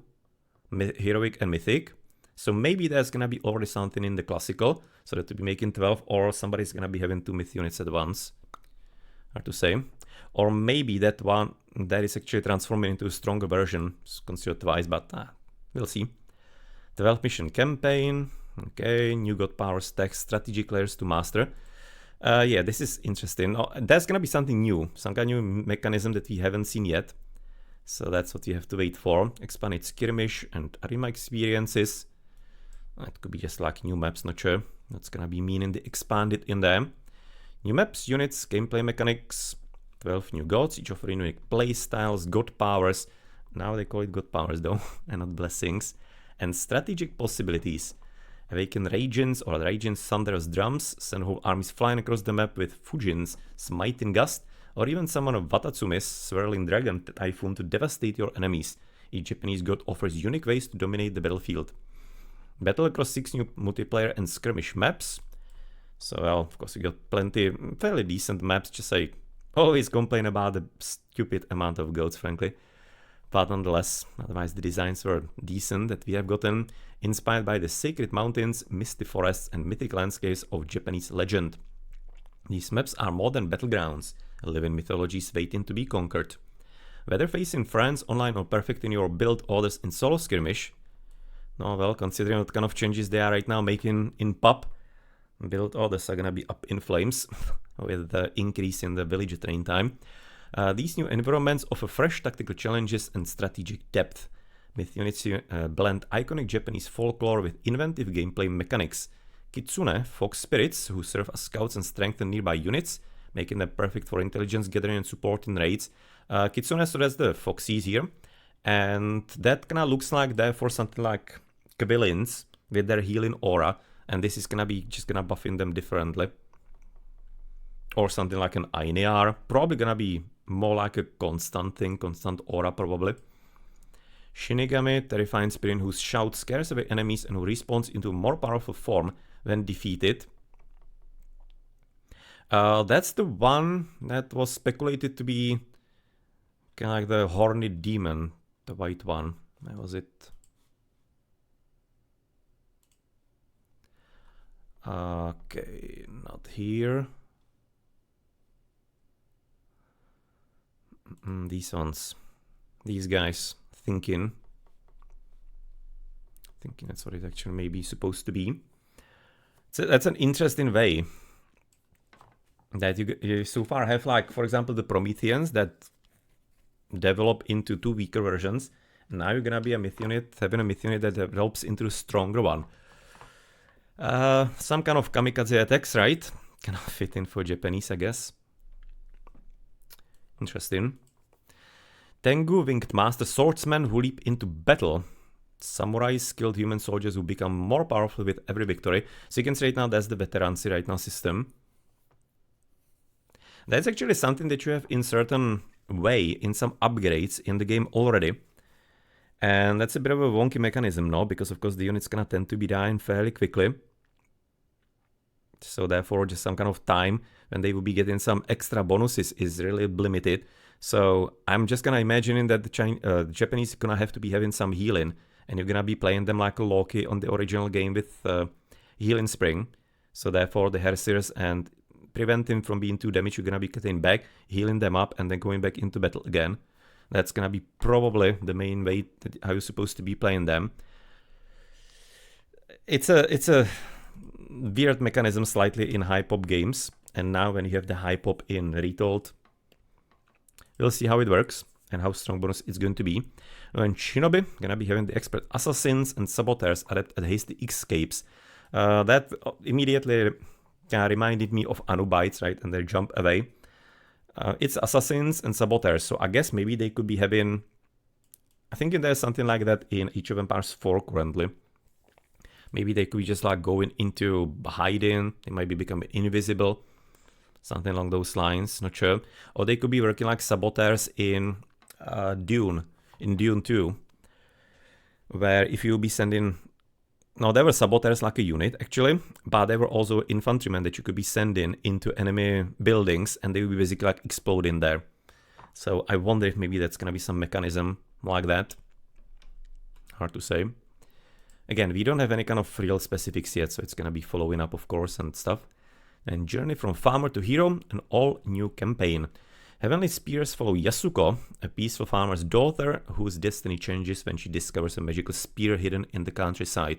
heroic and mythic. So maybe there's going to be already something in the classical, so that to be making 12, or somebody's going to be having 2 myth units at once. Hard to say. Or maybe that one that is actually transforming into a stronger version. It's considered twice, but we'll see. 12 mission campaign. Okay, new god power stacks, strategic layers to master. Yeah, this is interesting. Oh, there's gonna be something new, some kind of new mechanism that we haven't seen yet. So that's what you have to wait for. Expanded skirmish and arena experiences. It could be just like new maps, not sure. That's gonna be meaning the expanded in there. New maps, units, gameplay mechanics. 12 new gods, each offering unique play styles, god powers. Now they call it god powers though, and not blessings. And strategic possibilities. Awaken Ragins or Ragins thunderous drums, send whole armies flying across the map with Fujins, smiting gust, or even summon a Watatsumi's swirling dragon typhoon to devastate your enemies. Each Japanese god offers unique ways to dominate the battlefield. Battle across 6 new multiplayer and skirmish maps. So, well, of course, you got plenty, fairly decent maps, just like always complain about the stupid amount of goats, frankly. But nonetheless, otherwise the designs were decent that we have gotten, inspired by the sacred mountains, misty forests and mythic landscapes of Japanese legend. These maps are modern battlegrounds, living mythologies waiting to be conquered. Whether facing friends online or perfecting your build orders in solo skirmish, no, well, considering what kind of changes they are right now making in pub, build orders are gonna be up in flames with the increase in the village train time. These new environments offer fresh tactical challenges and strategic depth. Myth units blend iconic Japanese folklore with inventive gameplay mechanics. Kitsune, fox spirits, who serve as scouts and strengthen nearby units, making them perfect for intelligence gathering and support in raids. Kitsune, so that's the foxes here. And that kind of looks like therefore something like Kabilins with their healing aura. And this is gonna be just gonna buffing them differently. Or something like an Ainear. Probably gonna be more like a constant thing, constant aura probably. Shinigami, terrifying spirit whose shout scares away enemies and who respawns into a more powerful form when defeated. That's the one that was speculated to be kind of like the horny demon, the white one. Where was it? Okay, not here. These ones. These guys. Thinking that's what it actually may be supposed to be. So that's an interesting way that you so far have, like, for example, the Prometheans that develop into 2 weaker versions. Now you're gonna be a myth unit, having a myth unit that develops into a stronger one. Some kind of kamikaze attacks, right? Kind of fit in for Japanese, I guess. Interesting. Tengu, winged master swordsmen who leap into battle. Samurais, skilled human soldiers who become more powerful with every victory. So you can say right now that's the veterancy right now system. That's actually something that you have in certain way in some upgrades in the game already. And that's a bit of a wonky mechanism, no? Because of course the unit's gonna tend to be dying fairly quickly. So therefore just some kind of time when they will be getting some extra bonuses is really limited. So I'm just gonna imagining that the Japanese are gonna have to be having some healing, and you're gonna be playing them like a Loki on the original game with healing spring. So therefore the Hersirs, and prevent him from being too damaged, you're gonna be getting back, healing them up, and then going back into battle again. That's gonna be probably the main way that how you're supposed to be playing them. It's a weird mechanism slightly in high pop games, and now when you have the high pop in Retold, we'll see how it works and how strong bonus it's going to be. And Shinobi gonna be having the expert assassins and saboteurs adept at hasty escapes. That immediately reminded me of Anubites, right? And they jump away. It's assassins and saboteurs, so I guess maybe they could be having, I think there's something like that in Age of Empires 4 currently. Maybe they could be just like going into hiding, they might be becoming invisible, something along those lines, not sure. Or they could be working like saboteurs in Dune 2, where if you'll be sending, no, there were saboteurs like a unit actually, but there were also infantrymen that you could be sending into enemy buildings, and they will be basically like exploding there. So I wonder if maybe that's gonna be some mechanism like that. Hard to say. Again, we don't have any kind of real specifics yet, so it's gonna be following up, of course, and stuff. And Journey from Farmer to Hero, an all-new campaign. Heavenly Spears follow Yasuko, a peaceful farmer's daughter whose destiny changes when she discovers a magical spear hidden in the countryside.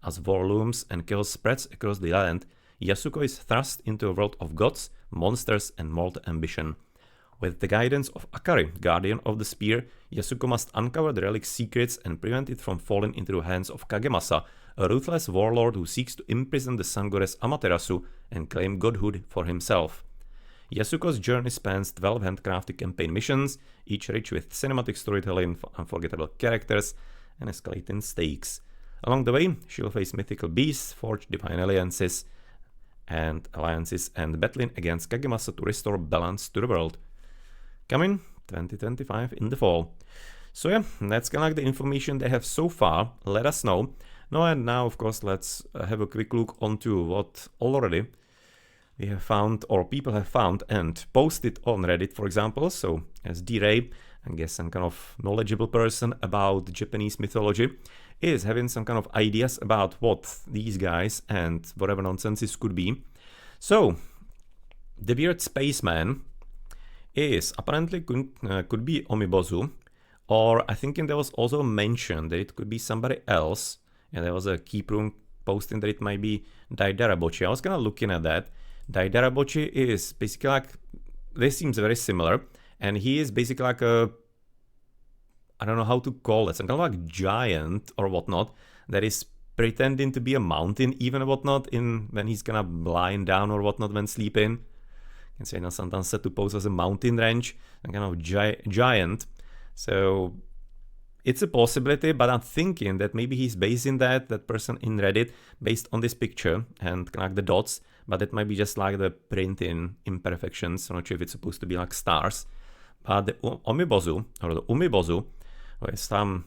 As war looms and chaos spreads across the land, Yasuko is thrust into a world of gods, monsters, and mortal ambition. With the guidance of Akari, guardian of the spear, Yasuko must uncover the relic's secrets and prevent it from falling into the hands of Kagemasa, a ruthless warlord who seeks to imprison the sun goddess Amaterasu and claim godhood for himself. Yasuko's journey spans 12 handcrafted campaign missions, each rich with cinematic storytelling, unforgettable characters, and escalating stakes. Along the way, she'll face mythical beasts, forge divine alliances, and battling against Kagemasa to restore balance to the world. Coming 2025 in the fall. So yeah, that's kind of like the information they have so far. Let us know. Now, of course, let's have a quick look onto what already we have found, or people have found and posted on Reddit, for example. So as D-Ray, I guess some kind of knowledgeable person about Japanese mythology, is having some kind of ideas about what these guys and whatever nonsenses could be. So the weird spaceman is apparently could be Omibozu, or I think there was also mentioned that it could be somebody else, and there was a Keeproom posting that it might be Daidarabochi. I was kind of looking at that. Daidarabochi is basically like, this seems very similar, and he is basically like a, I don't know how to call it, some kind of like giant or whatnot that is pretending to be a mountain even or whatnot when he's gonna lying down or whatnot when sleeping. You can say now sometimes said to pose as a mountain range, some kind of giant. So it's a possibility, but I'm thinking that maybe he's basing that person in Reddit based on this picture and connect the dots, but that might be just like the printing imperfections. I'm not sure if it's supposed to be like stars. But the Omibozu, or the Umibozu, or some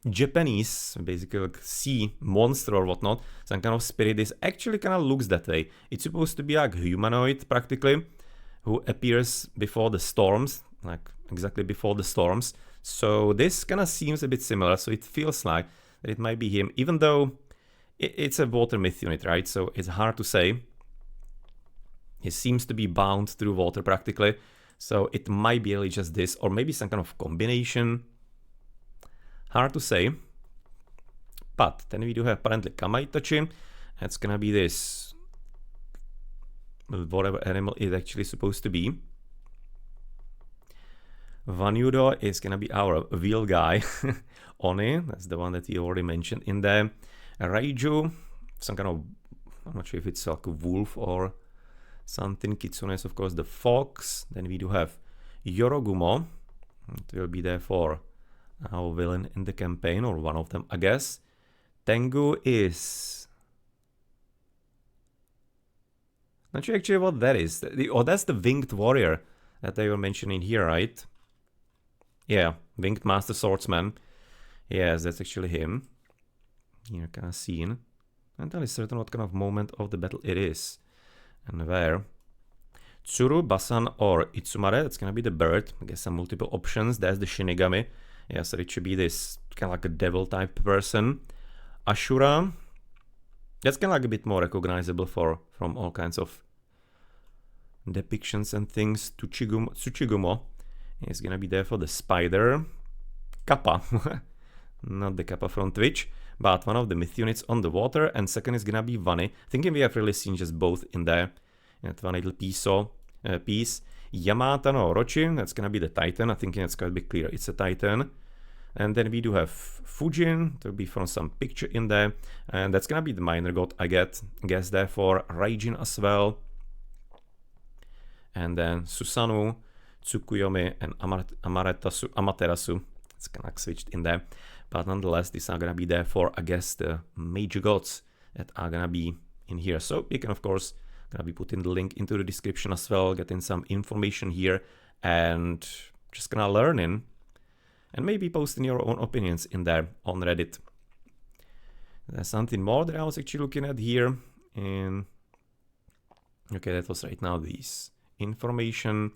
Japanese, basically like sea monster or whatnot, some kind of spirit, this actually kind of looks that way. It's supposed to be like humanoid practically, who appears before the storms, like exactly before the storms. So this kind of seems a bit similar, so it feels like that it might be him, even though it's a water myth unit, right? So it's hard to say. He seems to be bound through water practically, so it might be really just this, or maybe some kind of combination. Hard to say. But then we do have apparently Kamaitachi. It's gonna be this, whatever animal it actually supposed to be. Vanyudo is gonna be our wheel guy. Oni, that's the one that we already mentioned in there. Raiju, some kind of, I'm not sure if it's like a wolf or something. Kitsune is of course the fox. Then we do have Yorogumo, It will be there for our villain in the campaign, or one of them, I guess. Tengu is... Not sure actually what that is. Oh, that's the Winged Warrior that they were mentioning here, right? Yeah, Winged Master Swordsman. Yes, that's actually him. Here, kind of seen. And tell is certain what kind of moment of the battle it is. And where. Tsuru, Basan, or Itsumare. That's gonna be the bird. I guess some multiple options. There's the Shinigami. Yeah, so it should be this kind of like a devil type person. Ashura. That's kind of like a bit more recognizable from all kinds of depictions and things. Tsuchigumo is gonna be there for the spider. Kappa. Not the Kappa from Twitch, but one of the myth units on the water. And second is gonna be Vani. Thinking we have really seen just both in there. That one little piece. Yamata no Orochi, that's gonna be the Titan. I think it's quite a bit clear it's a Titan. And then we do have Fujin, to be from some picture in there. And that's gonna be the minor god, I guess therefore Raijin as well. And then Susanoo, Tsukuyomi, and Amaterasu. It's kind of switched in there. But nonetheless, these are gonna be there for, I guess, the major gods that are gonna be in here. So you can, of course, gonna be putting the link into the description as well, getting some information here, and just gonna learn in, and maybe posting your own opinions in there on Reddit. There's something more that I was actually looking at here, and okay, that was right now these information,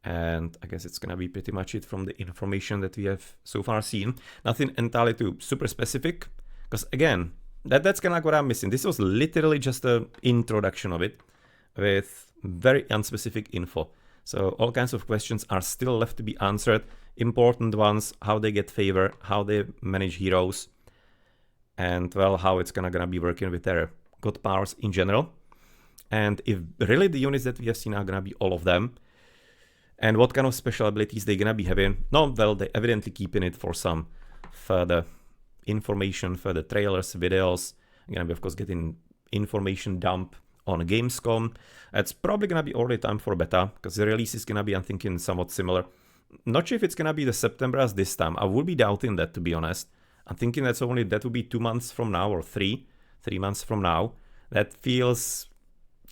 and I guess it's gonna be pretty much it from the information that we have so far seen. Nothing entirely too super specific, because again, that's kind of like what I'm missing. This was literally just an introduction of it with very unspecific info. So all kinds of questions are still left to be answered. Important ones, how they get favor, how they manage heroes, and well, how it's gonna be working with their god powers in general. And if really the units that we have seen are gonna be all of them, and what kind of special abilities they're gonna be having. No, well, they're evidently keeping it for some further information, further trailers, videos. You're gonna be, of course, getting information dump on Gamescom. It's probably gonna be already time for beta, because the release is gonna be, I'm thinking, somewhat similar. Not sure if it's gonna be the September as this time. I would be doubting that, to be honest. I'm thinking that would be 2 months from now, or 3 months from now. That feels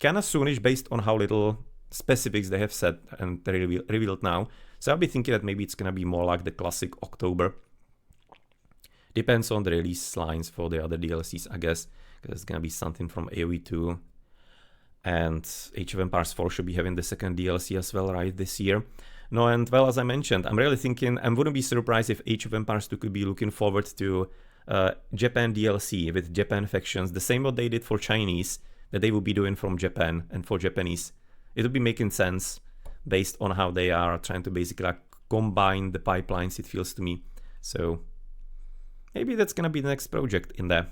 kind of soonish based on how little specifics they have said and revealed now. So I'll be thinking that maybe it's gonna be more like the classic October. Depends on the release lines for the other DLCs, I guess, because it's gonna be something from AoE 2, and Age of Empires 4 should be having the second DLC as well, right, this year. No, and well, as I mentioned, I'm really thinking, I wouldn't be surprised if Age of Empires 2 could be looking forward to Japan DLC with Japan factions, the same what they did for Chinese, that they would be doing from Japan and for Japanese. It would be making sense based on how they are trying to basically like combine the pipelines, it feels to me. So maybe that's gonna be the next project in there.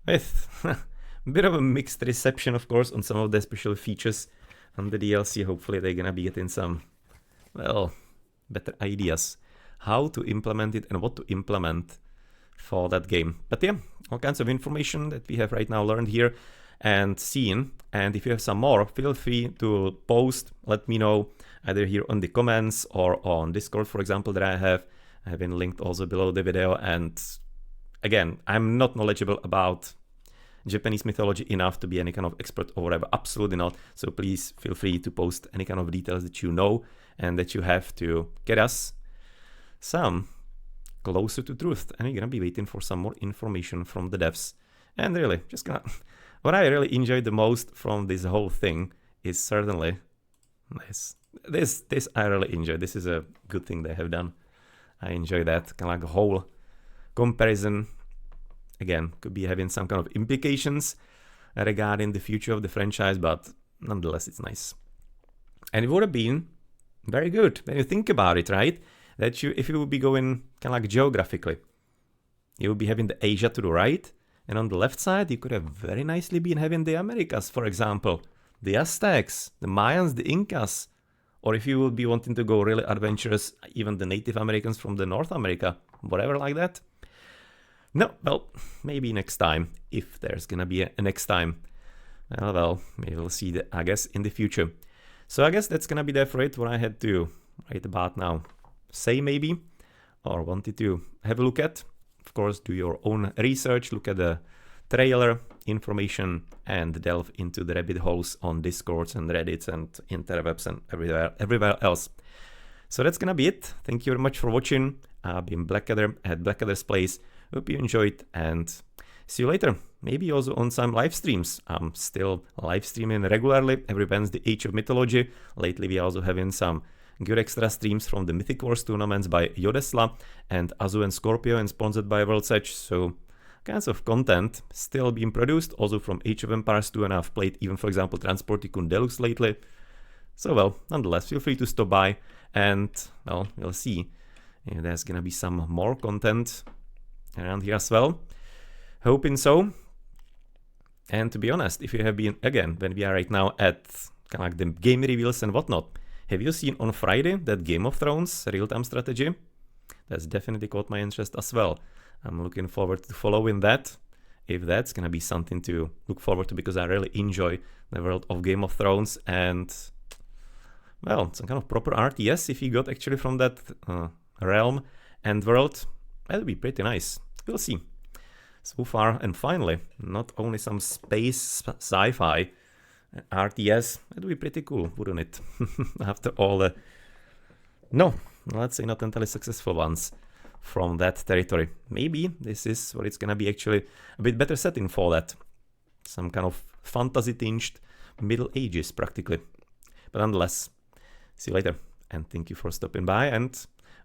With a bit of a mixed reception, of course, on some of the special features on the DLC. Hopefully they're gonna be getting some, well, better ideas how to implement it and what to implement for that game. But yeah, all kinds of information that we have right now learned here and seen. And if you have some more, feel free to post, let me know, either here on the comments or on Discord, for example, that I have been linked also below the video. And again, I'm not knowledgeable about Japanese mythology enough to be any kind of expert or whatever, absolutely not. So please feel free to post any kind of details that you know and that you have to get us some closer to truth. And you're gonna be waiting for some more information from the devs. And really, just gonna, what I really enjoyed the most from this whole thing is certainly this I really enjoy. This is a good thing they have done. I enjoy that kind of like a whole comparison. Again, could be having some kind of implications regarding the future of the franchise, but nonetheless, it's nice. And it would have been very good when you think about it, right? That if you would be going kind of like geographically, you would be having the Asia to the right, and on the left side, you could have very nicely been having the Americas, for example, the Aztecs, the Mayans, the Incas, or if you would be wanting to go really adventurous, even the Native Americans from the North America, whatever like that. No, well, maybe next time, if there's gonna be a next time. Well, maybe we'll see that, I guess, in the future. So I guess that's gonna be there for it, what I had to write about now. say maybe, or wanted to have a look at. Of course, do your own research, look at the trailer information, and delve into the rabbit holes on Discords and Reddits and interwebs and everywhere else. So that's gonna be it. Thank you very much for watching. I've been Blackadder at Blackadder's Place. Hope you enjoyed, and see you later. Maybe also on some live streams. I'm still live streaming regularly every Wednesday, Age of Mythology. Lately we are also having some good extra streams from the Mythic Wars tournaments by Yodesla and Azu and Scorpio, and sponsored by World Edge. So kinds of content still being produced, also from Age of Empires 2, and I've played even, for example, Transporticon Deluxe lately. So well, nonetheless, feel free to stop by, and well, we'll see if there's gonna be some more content around here as well. Hoping so. And to be honest, if you have been, again, when we are right now at kind of like the game reveals and whatnot, have you seen on Friday that Game of Thrones real-time strategy? That's definitely caught my interest as well. I'm looking forward to following that, if that's gonna be something to look forward to, because I really enjoy the world of Game of Thrones, and well, some kind of proper RTS if you got actually from that realm and world, that'd be pretty nice. We'll see. So far, and finally, not only some space sci-fi RTS, that'd be pretty cool, wouldn't it? After all the, no, let's say not entirely successful ones from that territory. Maybe this is what it's gonna be, actually a bit better setting for that. Some kind of fantasy-tinged Middle Ages, practically. But nonetheless, see you later, and thank you for stopping by and,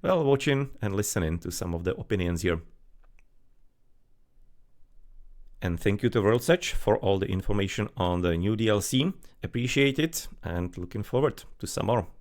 well, watching and listening to some of the opinions here. And thank you to World Edge for all the information on the new DLC. Appreciate it, and looking forward to some more.